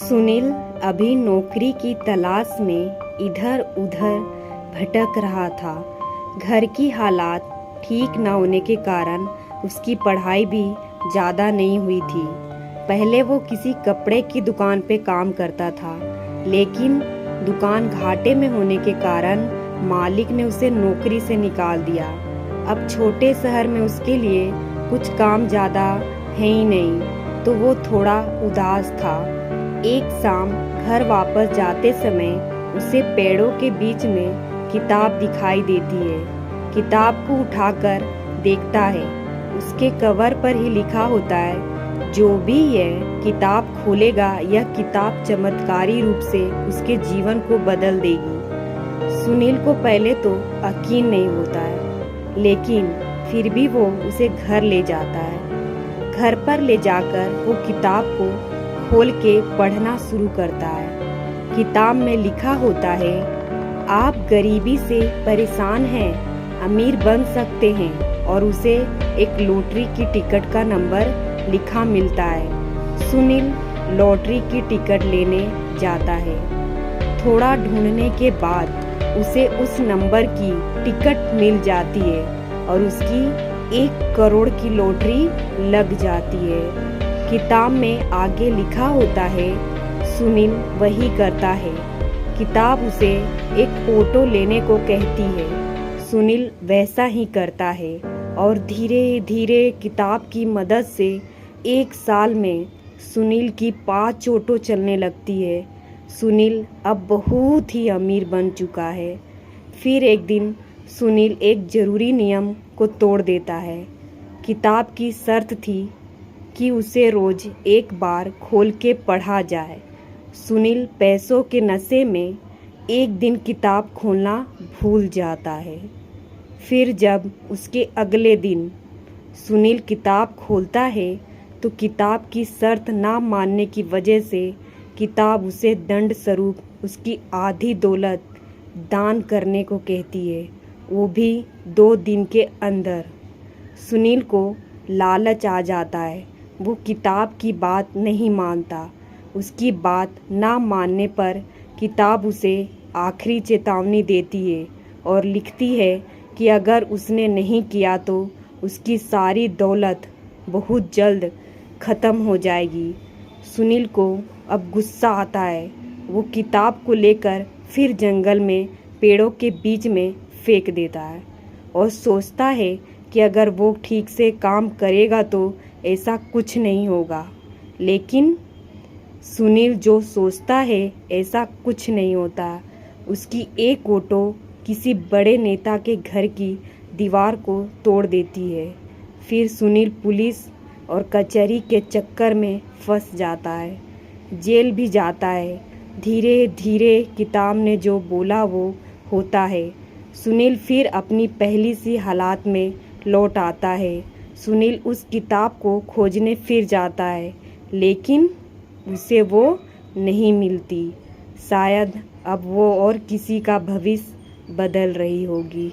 सुनील अभी नौकरी की तलाश में इधर उधर भटक रहा था। घर की हालात ठीक न होने के कारण उसकी पढ़ाई भी ज़्यादा नहीं हुई थी। पहले वो किसी कपड़े की दुकान पे काम करता था, लेकिन दुकान घाटे में होने के कारण मालिक ने उसे नौकरी से निकाल दिया। अब छोटे शहर में उसके लिए कुछ काम ज़्यादा है ही नहीं, तो वो थोड़ा उदास था। एक शाम घर वापस जाते समय उसे पेड़ों के बीच में किताब दिखाई देती है। किताब को उठाकर देखता है, उसके कवर पर ही लिखा होता है, जो भी यह किताब खोलेगा यह किताब चमत्कारी रूप से उसके जीवन को बदल देगी। सुनील को पहले तो यकीन नहीं होता है, लेकिन फिर भी वो उसे घर ले जाता है। घर पर ले जाकर वो किताब को खोल के पढ़ना शुरू करता है। किताब में लिखा होता है, आप गरीबी से परेशान हैं, अमीर बन सकते हैं, और उसे एक लॉटरी की टिकट का नंबर लिखा मिलता है। सुनील लॉटरी की टिकट लेने जाता है। थोड़ा ढूंढने के बाद उसे उस नंबर की टिकट मिल जाती है और उसकी 1 करोड़ की लॉटरी लग जाती है। किताब में आगे लिखा होता है, सुनील वही करता है। किताब उसे एक ऑटो लेने को कहती है। सुनील वैसा ही करता है और धीरे धीरे किताब की मदद से 1 साल में सुनील की 5 ऑटो चलने लगती है। सुनील अब बहुत ही अमीर बन चुका है। फिर एक दिन सुनील एक ज़रूरी नियम को तोड़ देता है। किताब की शर्त थी कि उसे रोज 1 बार खोल के पढ़ा जाए। सुनील पैसों के नशे में एक दिन किताब खोलना भूल जाता है। फिर जब उसके अगले दिन सुनील किताब खोलता है तो किताब की शर्त ना मानने की वजह से किताब उसे दंड स्वरूप उसकी आधी दौलत दान करने को कहती है, वो भी 2 दिन के अंदर। सुनील को लालच आ जाता है। वो किताब की बात नहीं मानता। उसकी बात ना मानने पर किताब उसे आखिरी चेतावनी देती है और लिखती है कि अगर उसने नहीं किया तो उसकी सारी दौलत बहुत जल्द ख़त्म हो जाएगी। सुनील को अब गुस्सा आता है। वो किताब को लेकर फिर जंगल में पेड़ों के बीच में फेंक देता है और सोचता है कि अगर वो ठीक से काम करेगा तो ऐसा कुछ नहीं होगा। लेकिन सुनील जो सोचता है ऐसा कुछ नहीं होता। उसकी एक ऑटो किसी बड़े नेता के घर की दीवार को तोड़ देती है। फिर सुनील पुलिस और कचहरी के चक्कर में फंस जाता है, जेल भी जाता है। धीरे धीरे किताब ने जो बोला वो होता है। सुनील फिर अपनी पहली सी हालात में लौट आता है। सुनील उस किताब को खोजने फिर जाता है, लेकिन उसे वो नहीं मिलती। शायद अब वो और किसी का भविष्य बदल रही होगी।